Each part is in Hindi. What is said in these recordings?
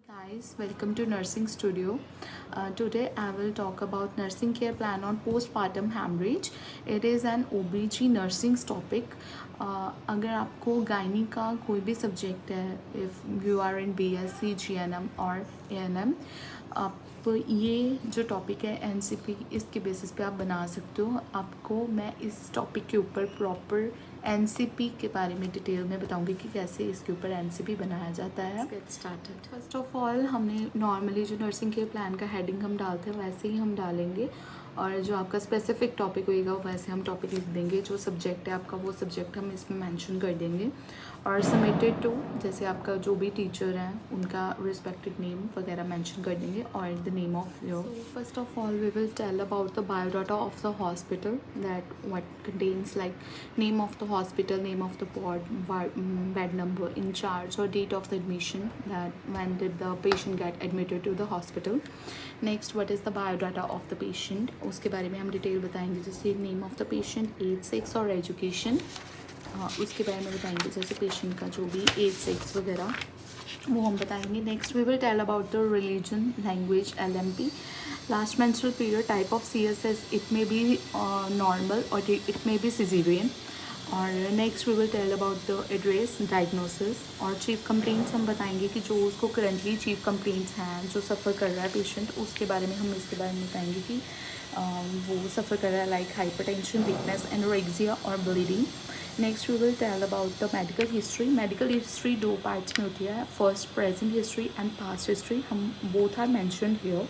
Guys, welcome to Nursing Studio. Today I will talk about nursing care plan on postpartum hemorrhage. It is an OBG nursing topic. अगर आपको गायनी का कोई भी सब्जेक्ट है, if you are in BSc, GNM और ANM, आप ये जो टॉपिक है NCP, इसके बेसिस पे आप बना सकते हो. आपको मैं इस टॉपिक के ऊपर प्रॉपर NCP के बारे में डिटेल में बताऊंगी कि कैसे इसके ऊपर NCP बनाया जाता है. Get started. First of all हमने नॉर्मली जो नर्सिंग केयर प्लान का हेडिंग हम डालते हैं वैसे ही हम डालेंगे, और जो आपका स्पेसिफिक टॉपिक होएगा वैसे हम टॉपिक लिख देंगे. जो सब्जेक्ट है आपका वो सब्जेक्ट हम इसमें मेंशन कर देंगे. और सबमिटेड टू, जैसे आपका जो भी टीचर है उनका रिस्पेक्टेड नेम वगैरह मेंशन कर देंगे, और the name of your. First of all we will tell about the biodata of the hospital, that what contents like name of the hospital, name of the ward, bed number, in charge और date of the admission, that when did the patient get admitted to the hospital. Next what is the biodata of the patient, उसके बारे में हम डिटेल बताएंगे, जैसे name of the patient, as, sex और एजुकेशन. उसके बारे में बताएंगे, जैसे पेशेंट का जो भी एज, सेक्स वगैरह वो हम बताएंगे. Next we will tell about the religion, language, LMP, last menstrual period, type of CSS, it may be normal और इट मे बी सिजेरियन. और next we will tell about the address, diagnosis और चीफ कंप्लेंट्स. हम बताएंगे कि जो उसको करंटली चीफ कंप्लेंट्स हैं, जो सफ़र कर रहा है पेशेंट, उसके बारे में हम इसके बारे में बताएंगे कि वो सफ़र कर रहा है लाइक हाइपरटेंशन, वीकनेस, एनोरेक्सिया और bleeding. Next we will tell about the medical history. Medical history दो पार्ट्स में होती है, first present history and past history. हम both are mentioned here.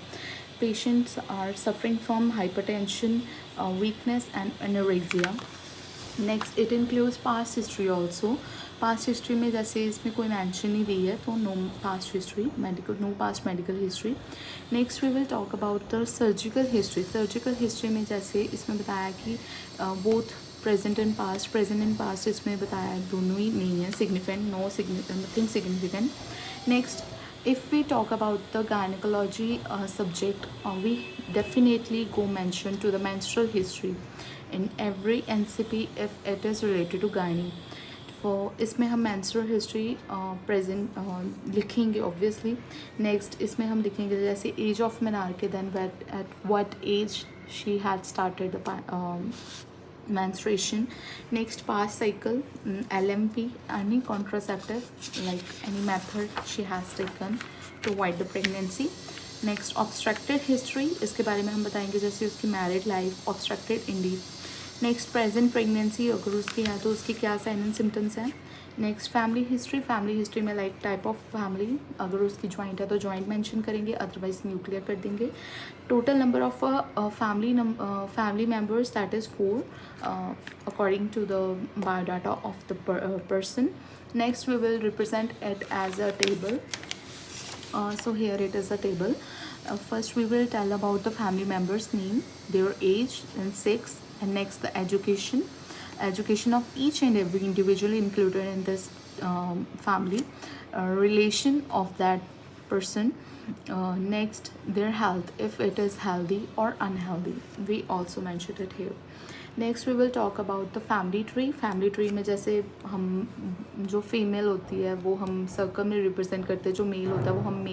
Patients are suffering from hypertension, weakness and anorexia. Next it includes past history also. Past history में जैसे इसमें कोई मेंशन नहीं दी है तो no past history, medical no past medical history. Next we will talk about the surgical history. Surgical history में जैसे इसमें बताया कि both present and past, present and past इसमें बताया दोनों ही नहीं है significant, no significant, nothing significant. Next if we talk about the gynecology subject, we definitely go mention to the menstrual history in every NCP if it is related to gynae. इसमें हम menstrual history present लिखेंगे obviously. next इसमें हम लिखेंगे जैसे age of menarche, then at what age she had started the menstruation. next past cycle, LMP, any contraceptive like any method she has taken to avoid the pregnancy. next obstructed history, इसके बारे में हम बताएंगे, जैसे उसकी married life, obstructed indeed. Next present pregnancy, अगर उसकी है तो उसकी क्या साइन एंड सिम्टम्स हैं. Next family history. Family history में लाइक टाइप ऑफ फैमिली, अगर उसकी जॉइंट है तो जॉइंट मेंशन करेंगे, अदरवाइज न्यूक्लियर कर देंगे. Total number of family members, that is 4 according to the biodata of the person. Next we will represent it as a table. So here it is a table. First we will tell about the family members' name, their age and sex, and next the education of each and every individual included in this family, relation of that person. Next their health, if it is healthy or unhealthy, we also mentioned it here. Next we will talk about the family tree. Family tree में जैसे हम जो फीमेल होती है वो हम सर्कल में रिप्रेजेंट करते हैं, जो मेल होता है वो हम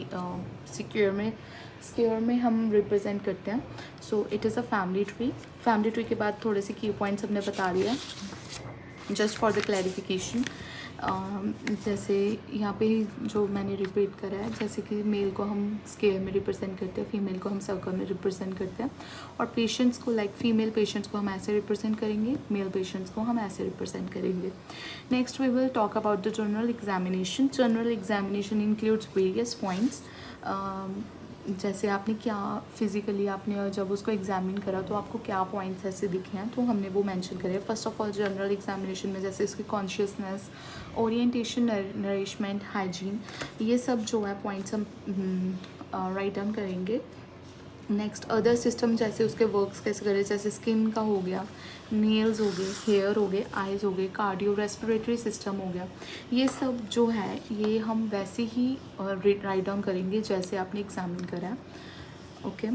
स्क्वायर में हम रिप्रेजेंट करते हैं. So it is a family tree. Family tree के बाद थोड़े से की पॉइंट्स हमने बता दिया जस्ट फॉर द क्लैरिफिकेशन. जैसे यहाँ पे जो मैंने रिपीट करा है, जैसे कि मेल को हम स्क्वायर में रिप्रेजेंट करते हैं, फीमेल को हम सर्कल में रिप्रेजेंट करते हैं, और पेशेंट्स को लाइक फीमेल पेशेंट्स को हम ऐसे रिप्रेजेंट करेंगे, मेल पेशेंट्स को हम ऐसे रिप्रेजेंट करेंगे. Next we will talk about the general examination. General examination includes various points. जैसे आपने क्या फिज़िकली आपने जब उसको एग्जामिन करा तो आपको क्या पॉइंट्स ऐसे दिखे हैं तो हमने वो मेंशन करे. First of all general examination में जैसे इसकी कॉन्शियसनेस, ओरिएंटेशन, नरिशमेंट, हाइजीन, ये सब जो है पॉइंट्स हम राइट डाउन करेंगे. नेक्स्ट अदर सिस्टम, जैसे उसके वर्क्स कैसे करें, जैसे स्किन का हो गया, नेल्स हो गए, हेयर हो गए, आइज़ हो गए, कार्डियो रेस्पिरेटरी सिस्टम हो गया, ये सब जो है ये हम वैसे ही राइट डाउन करेंगे जैसे आपने एग्जामिन करा है. Okay.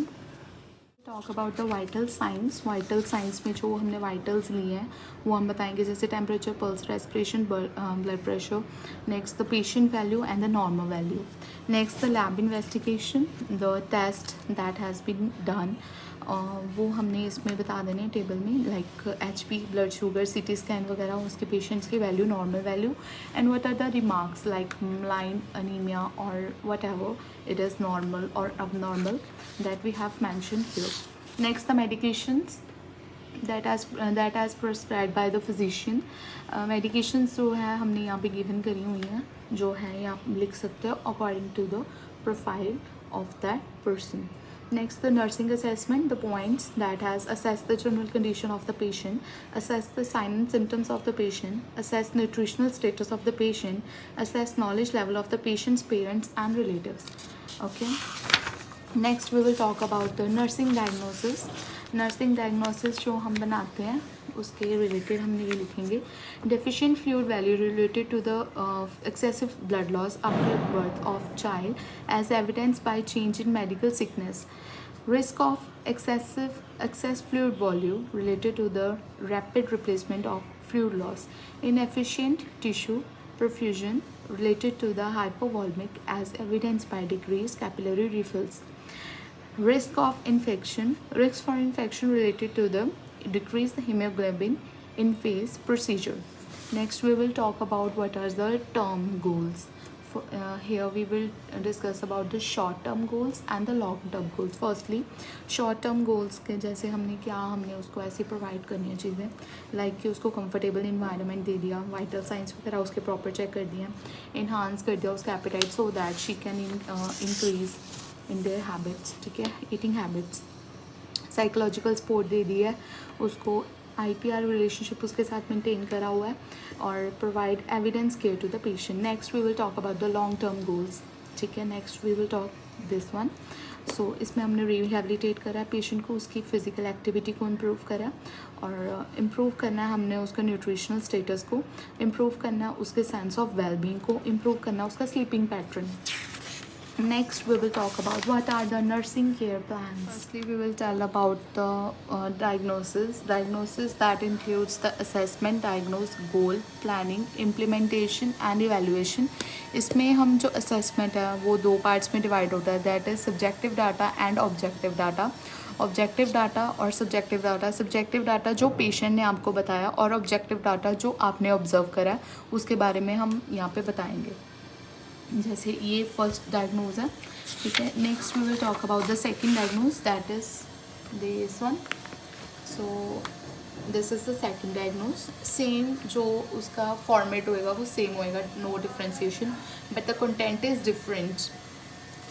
Talk about the vital science. Vital science में जो हमने वाइटल्स लिए हैं वो हम बताएंगे, जैसे temperature, pulse, respiration, blood pressure. Next the patient value and the normal value. Next the lab investigation, the test that has been done, वो हमने इसमें बता देने टेबल में, like HP, blood sugar, CT scan वगैरह, उसके पेशेंट्स की value, normal value, and what are the remarks like line anaemia और whatever it is normal और abnormal that we have mention here. Next the medications that as prescribed by the physician, medications जो है हमने यहाँ पे गिवन करी हुई हैं, जो है ये आप लिख सकते हो according to the profile of that person. Next, the nursing assessment, the points that has assess the general condition of the patient, assess the signs and symptoms of the patient, assess nutritional status of the patient, assess knowledge level of the patient's parents and relatives. Okay. Next, we will talk about the nursing diagnosis. Nursing diagnosis जो हम बनाते हैं उसके रिलेटेड हमने ये लिखेंगे, deficient fluid value related to the excessive blood loss after birth of child as evidence by change in medical sickness, risk of excess fluid volume related to the rapid replacement of fluid loss, inefficient tissue perfusion related to the hypovolemic as evidenced by decreased capillary refills, risk for infection related to the decreased hemoglobin in phase procedure. Next, we will talk about what are the term goals. Here we will discuss about the short term goals and the long term goals. Firstly, short term goals के जैसे हमने उसको ऐसे प्रोवाइड करनी है चीज़ें, लाइक कि उसको कंफर्टेबल इन्वायरमेंट दे दिया, वाइटल साइंस वगैरह उसके प्रॉपर चेक कर दिया, इन्हांस कर दिया उसका appetite so that she can increase in their habits, ठीक है, ईटिंग हैबिट्स। साइकोलॉजिकल सपोर्ट दे दी है उसको, IPR रिलेशनशिप उसके साथ मेंटेन करा हुआ है, और provide evidence care to the patient. Next we will talk about the long term goals, ठीक है। Next we will talk this one. So इसमें हमने रिहेबिलिटेट करा है पेशेंट को, उसकी फिजिकल एक्टिविटी को इम्प्रूव करा, और इम्प्रूव करना है हमने उसका न्यूट्रिशनल स्टेटस को, इम्प्रूव करना उसके सेंस ऑफ वेलबींग को, इम्प्रूव करना उसका sleeping pattern. Next, we will talk about what are the nursing care plans. Firstly, we will tell about the diagnosis. Diagnosis that includes the assessment, diagnose, goal, planning, implementation and evaluation. इसमें हम जो assessment है वो दो parts में divide होता है, that is subjective data and objective data. Objective data और सब्जेक्टिव डाटा, सब्जेक्टिव डाटा जो पेशेंट ने आपको बताया, और ऑब्जेक्टिव डाटा जो आपने ऑब्जर्व करा है उसके बारे में हम यहाँ पे बताएंगे। जैसे ये फर्स्ट डायग्नोज है, ठीक है। Next we will talk about the second diagnose, that is this one. So this is the second diagnose. Same जो उसका फॉर्मेट होएगा वो सेम होएगा, no differentiation, but the content is different.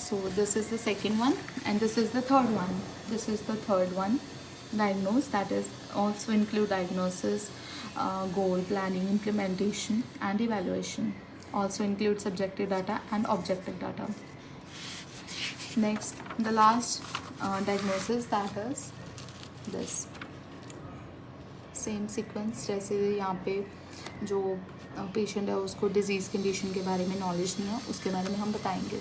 So this is the second one and this is the third one. This is the third one diagnose that is also include diagnosis, goal, planning, implementation and evaluation. Also include subjective data and objective data. Next, the last diagnosis, that is this same sequence. जैसे यहाँ पे जो पेशेंट है उसको डिजीज़ कंडीशन के बारे में नॉलेज नहीं है, उसके बारे में हम बताएंगे।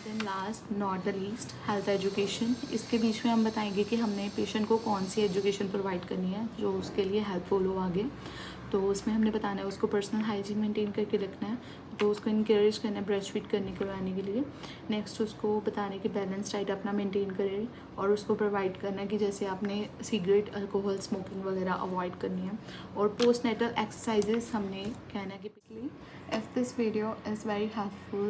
Then last not the least, health education. इसके बीच में हम बताएंगे कि हमने पेशेंट को कौन सी एजुकेशन प्रोवाइड करनी है जो उसके लिए हेल्पफुल हो आगे। तो उसमें हमने बताना है उसको पर्सनल हाइजीन मेंटेन करके रखना है, तो उसको इनकरेज करना है ब्रेस्ट फीड करवाने के लिए। नेक्स्ट उसको बताने कि बैलेंस डाइट अपना मेंटेन करे, और उसको प्रोवाइड करना है कि जैसे आपने सिगरेट, अल्कोहल, स्मोकिंग वगैरह अवॉइड करनी है। और पोस्ट नेटल एक्सरसाइजेस हमने कहना है कि पिछली। If this video is very helpful,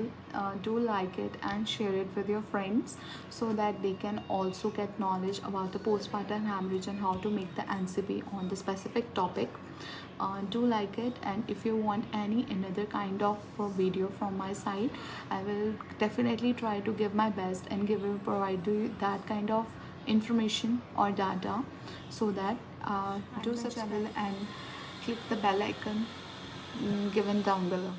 do like it and share it with your friends so that they can also get knowledge about the postpartum hemorrhage and how to make the NCP on the specific topic. Do like it, and if you want any another kind of video from my side, I will definitely try to give my best and provide you that kind of information or data, so that do subscribe and click the bell icon given down below.